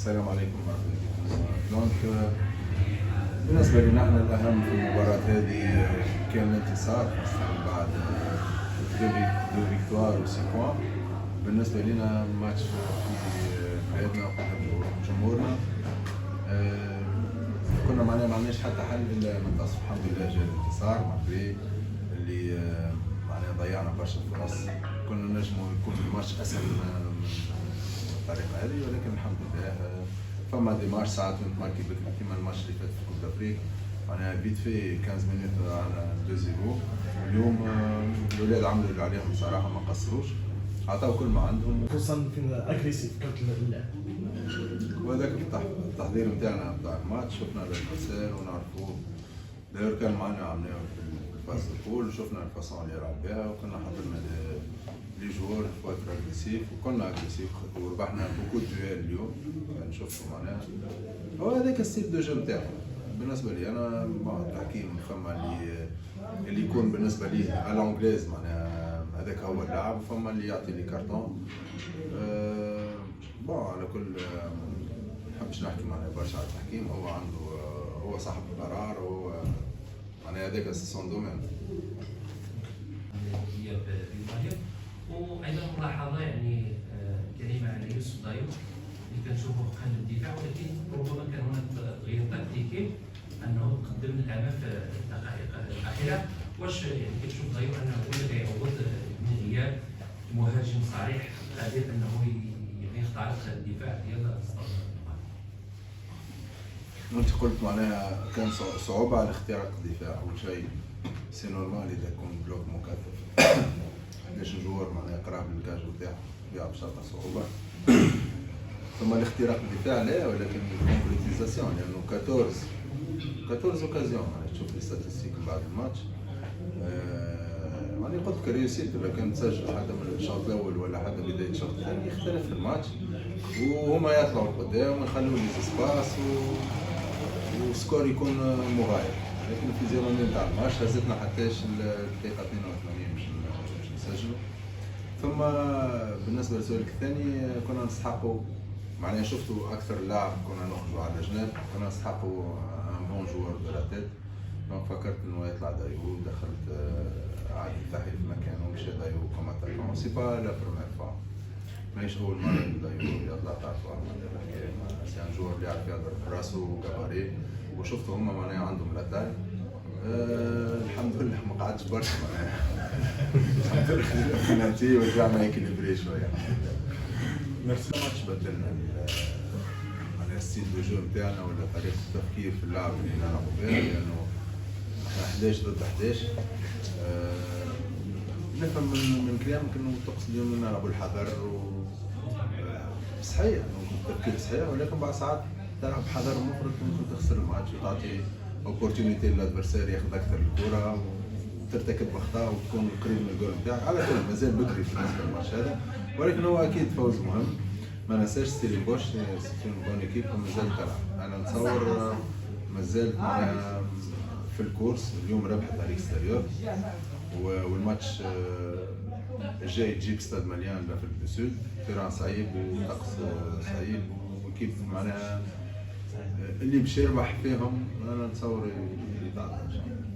السلام عليكم ورحمة الله. دونك بالنسبة لنا احنا الأهم في المباراة هذه كان الانتصار، خاصة بعد دو فيكتوار و سي بوان. بالنسبة لنا ماتش في بلادنا وقدام جمهورنا. كنا معناها ما عملناش حتى حل إلا من تصف، الحمد لله جا الانتصار مالغري اللي معناها ضيعنا برشا فرص. كنا نجموا يكون الماتش أسهل من الطريقة هذه، ولكن الحمد لله فما ديمارش ساعات نتماركي بكري كيما الماتش اللي فات في كوب دافريك، معناها فيت في 15 مينوت على 2-0. اليوم الولاد عملوا اللي عليهم بصراحة، ما قصروش، عطاو كل ما عندهم، خصوصا في الاجريسيف كرة اللعب. وهذاك التحضير نتاعنا نتاع الماتش. شفنا الادفيرسير ونعرفوه، داير كان معنا عملناه في الفاز الأول، شفنا الفاصون اللي يلعب بها، وكنا حضرنا لي جوار في وقت اجريسيف، وكنا اجريسيف وربحنا بوكو دويل اليوم. نشوفوا معناها هو هذاك الستيل دو جو نتاعو. بالنسبه لي انا التحكيم فما اللي يكون بالنسبه لي الانجليز معناها هذاك هو اللاعب، فما اللي يعطي لي كارتون. بون على كل ما نحبش نحكي معناها برشا على التحكيم، هو عنده هو صاحب القرار، هو معناها هذاك سون دومين. وايضا ملاحظه يعني كلمه على يوسف ضايو اللي كنشوفه في قلب الدفاع، ولكن ربما كان هناك تغيير تكتيكي انه قدم الامام في الدقائق الاخيره. واش يعني كتشوف ضايو انه هو اللي كيعوض من غياب مهاجم صريح قادر انه يخترق الدفاع ديال وانت قلت معناها كان صعوبة على اختراق الدفاع. أول شيء سي نورمال إذا يكون بلوك مكثف، علاش الجوار معناها قراب للكاجو تاعو يلعب بشرطة صعوبة. ثم الاختراق الدفاع لا، ولكن الكونكريتيزاسيون، لأنه 14 اوكازيون معناها تشوف لي ستاتيستيك بعد الماتش. معناها قلت لك ريوسيت، إذا كان تسجل حتى من الشوط الأول ولا حتى بداية الشوط الثاني يختلف في الماتش، وهما يطلعوا لقدام ويخلوا لي سباس وسكور يكون مغاير. لكن في زمن نتاع الماتش هزتنا حتىش الدقيقة 82 باش نسجلوا. ثم بالنسبة لسؤالك الثاني، كنا نستحقوا معناها شفتوا أكثر لاعب كنا نخرجوا على الجناب، كنا نستحقوا ان بون جوار دو لا تيت. دونك فكرت انه يطلع دايو، دخلت عادي تحيي في مكانه ومشى دايو كوم اتاكون. سي با لا بروميير فوا، ماهيش أول مرة دايو يطلع تعرفوا سي ان جوار اللي يعرف يضرب راسو وكباري، وشفتوا هما معناها عندهم لاتاي. الحمد لله ما قعدش برشا معناها الحمد لله خناتي ورجعنا يكليبري شويه. ميرسي. ماتش بدلنا معناها ستيل دو جو نتاعنا ولا طريقه التفكير في اللعب اللي نلعبوا بها، لانه احنا 11 ضد 11. نفهم من كلامك انه تقصد اليوم نلعبوا الحذر صحيح، التفكير صحيح، ولكن بعض ساعات تلعب بحذر مفرط ممكن تخسر الماتش وتعطي اوبورتونيتي للادفرسير ياخذ اكثر الكره وترتكب اخطاء وتكون قريب من الجول نتاعك. على كل مازال بدري في بالنسبه للماتش هذا، ولكن هو اكيد فوز مهم. ما ننساش ستيلين بوش سي بون ايكيب ومازال تلعب. انا نتصور مازال معناها في الكورس. اليوم ربحت على الاكستيريور، والماتش الجاي تجيب ستاد مليان لافريك دو سود، تيران صعيب وطقس صعيب، وكيف معناها اللي باش يربح فيهم انا نتصور يتعطى ان شاء الله.